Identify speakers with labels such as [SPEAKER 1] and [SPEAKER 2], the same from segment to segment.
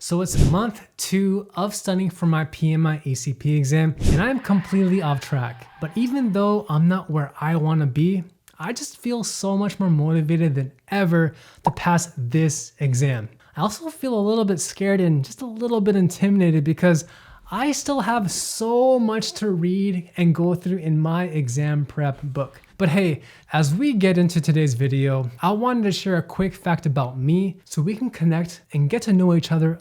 [SPEAKER 1] So it's month 2 of studying for my PMI ACP exam, and I'm completely off track. But even though I'm not where I want to be, I just feel so much more motivated than ever to pass this exam. I also feel a little bit scared and just a little bit intimidated because I still have so much to read and go through in my exam prep book. But hey, as we get into today's video, I wanted to share a quick fact about me so we can connect and get to know each other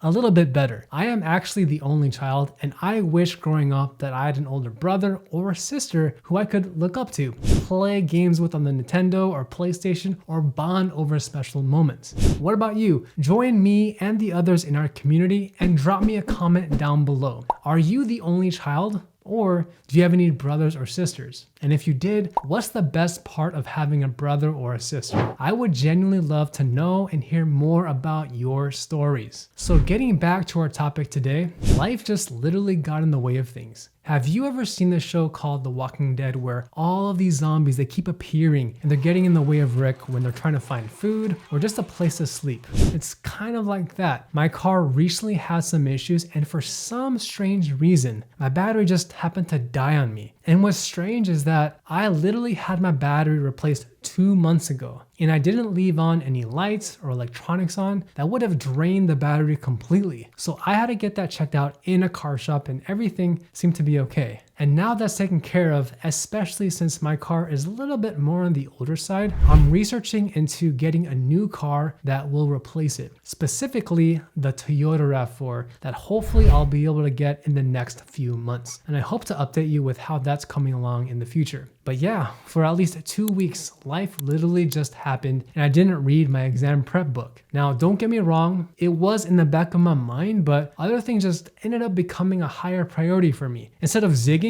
[SPEAKER 1] a little bit better. I am actually the only child, and I wish growing up that I had an older brother or sister who I could look up to, play games with on the Nintendo or PlayStation, or bond over special moments. What about you? Join me and the others in our community and drop me a comment down below. Are you the only child? Or do you have any brothers or sisters? And if you did, what's the best part of having a brother or a sister? I would genuinely love to know and hear more about your stories. So getting back to our topic today, life just literally got in the way of things. Have you ever seen the show called The Walking Dead where all of these zombies, they keep appearing and they're getting in the way of Rick when they're trying to find food or just a place to sleep? It's kind of like that. My car recently had some issues, and for some strange reason, my battery just happened to die on me. And what's strange is that I literally had my battery replaced 2 months ago, and I didn't leave on any lights or electronics on. That would have drained the battery completely. So I had to get that checked out in a car shop, and everything seemed to be okay. And now that's taken care of, especially since my car is a little bit more on the older side, I'm researching into getting a new car that will replace it. Specifically, the Toyota RAV4 that hopefully I'll be able to get in the next few months. And I hope to update you with how that's coming along in the future. But yeah, for at least 2 weeks, life literally just happened and I didn't read my exam prep book. Now, don't get me wrong, it was in the back of my mind, but other things just ended up becoming a higher priority for me. Instead of zigging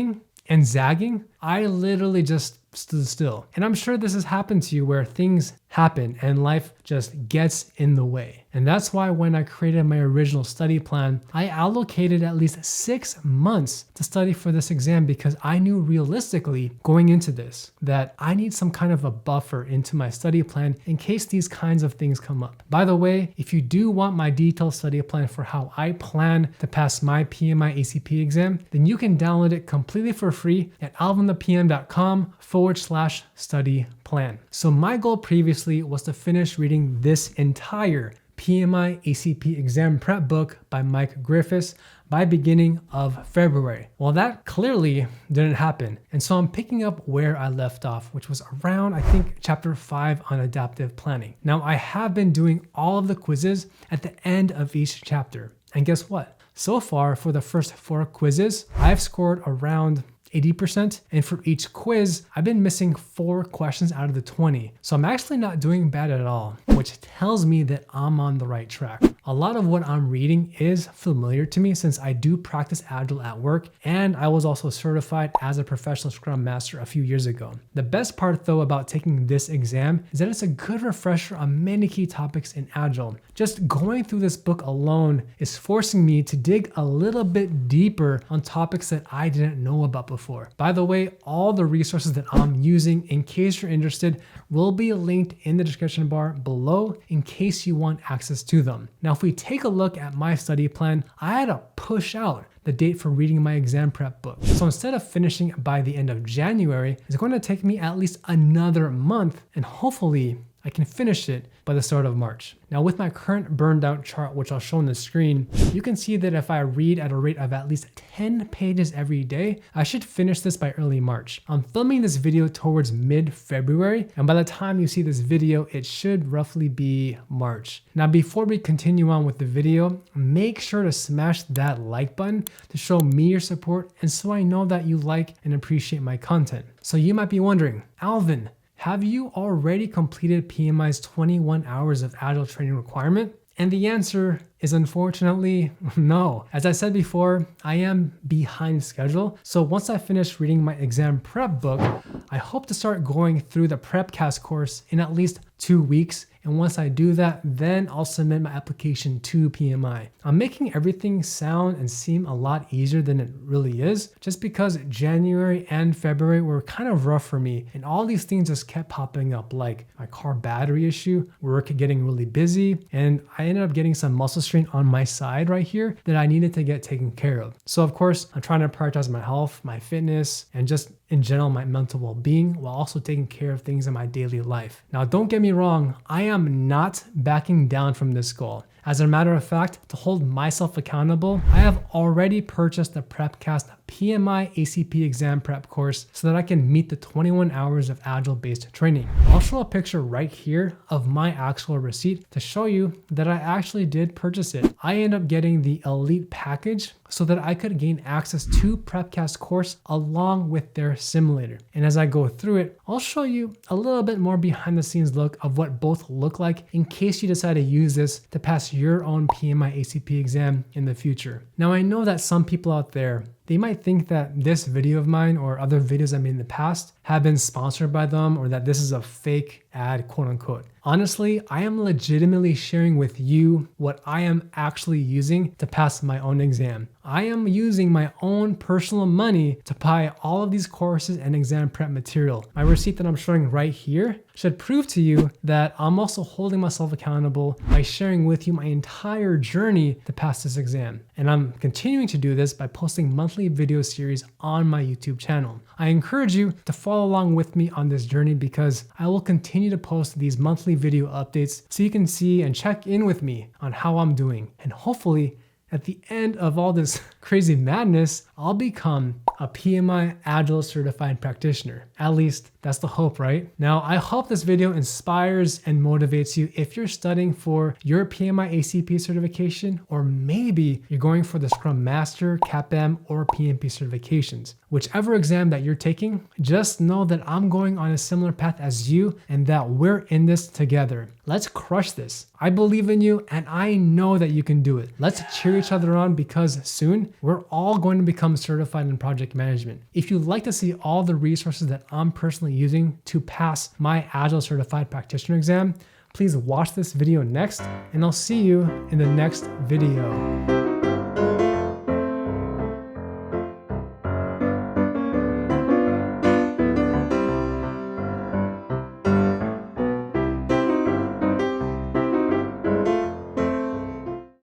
[SPEAKER 1] and zagging, I literally just stood still. And I'm sure this has happened to you where things happen and life just gets in the way. And that's why when I created my original study plan, I allocated at least 6 months to study for this exam because I knew realistically going into this that I need some kind of a buffer into my study plan in case these kinds of things come up. By the way, if you do want my detailed study plan for how I plan to pass my PMI ACP exam, then you can download it completely for free at alvinthepm.com/study plan. So my goal previously was to finish reading this entire PMI ACP exam prep book by Mike Griffiths by beginning of February. Well, that clearly didn't happen. And so I'm picking up where I left off, which was around, I think, chapter 5 on adaptive planning. Now, I have been doing all of the quizzes at the end of each chapter. And guess what? So far, for the first 4 quizzes, I've scored around 80%, and for each quiz, I've been missing 4 questions out of the 20. So I'm actually not doing bad at all, which tells me that I'm on the right track. A lot of what I'm reading is familiar to me since I do practice Agile at work, and I was also certified as a professional Scrum Master a few years ago. The best part though about taking this exam is that it's a good refresher on many key topics in Agile. Just going through this book alone is forcing me to dig a little bit deeper on topics that I didn't know about before. By the way, all the resources that I'm using, in case you're interested, will be linked in the description bar below in case you want access to them. Now, if we take a look at my study plan, I had to push out the date for reading my exam prep book. So instead of finishing by the end of January, it's going to take me at least another month, and hopefully I can finish it by the start of March. Now, with my current burned out chart, which I'll show on the screen, you can see that if I read at a rate of at least 10 pages every day, I should finish this by early March. I'm filming this video towards mid-February, and by the time you see this video, it should roughly be March. Now, before we continue on with the video, make sure to smash that like button to show me your support and so I know that you like and appreciate my content. So you might be wondering, Alvin, have you already completed PMI's 21 hours of Agile training requirement? And the answer is unfortunately no. As I said before, I am behind schedule. So once I finish reading my exam prep book, I hope to start going through the PrepCast course in at least 2 weeks. And once I do that, then I'll submit my application to PMI. I'm making everything sound and seem a lot easier than it really is, just because January and February were kind of rough for me. And all these things just kept popping up, like my car battery issue, work getting really busy, and I ended up getting some muscle strain on my side right here that I needed to get taken care of. So of course, I'm trying to prioritize my health, my fitness, and just in general, my mental well-being, while also taking care of things in my daily life. Now, don't get me wrong, I am not backing down from this goal. As a matter of fact, to hold myself accountable, I have already purchased the PrepCast PMI ACP Exam prep course so that I can meet the 21 hours of Agile-based training. I'll show a picture right here of my actual receipt to show you that I actually did purchase it. I ended up getting the Elite package so that I could gain access to PrepCast course along with their simulator. And as I go through it, I'll show you a little bit more behind the scenes look of what both look like in case you decide to use this to pass your own PMI ACP exam in the future. Now, I know that some people out there, they might think that this video of mine or other videos I made in the past have been sponsored by them, or that this is a fake ad, quote unquote. Honestly, I am legitimately sharing with you what I am actually using to pass my own exam. I am using my own personal money to buy all of these courses and exam prep material. My receipt that I'm showing right here should prove to you that I'm also holding myself accountable by sharing with you my entire journey to pass this exam. And I'm continuing to do this by posting monthly video series on my YouTube channel. I encourage you to follow along with me on this journey because I will continue to post these monthly video updates so you can see and check in with me on how I'm doing. And hopefully, at the end of all this crazy madness, I'll become a PMI Agile certified practitioner. At least that's the hope, right? Now, I hope this video inspires and motivates you if you're studying for your PMI ACP certification, or maybe you're going for the Scrum Master, CAPM, or PMP certifications. Whichever exam that you're taking, just know that I'm going on a similar path as you and that we're in this together. Let's crush this. I believe in you and I know that you can do it. Let's cheer each other on because soon we're all going to become certified in project management. If you'd like to see all the resources that I'm personally using to pass my Agile Certified Practitioner exam, please watch this video next, and I'll see you in the next video.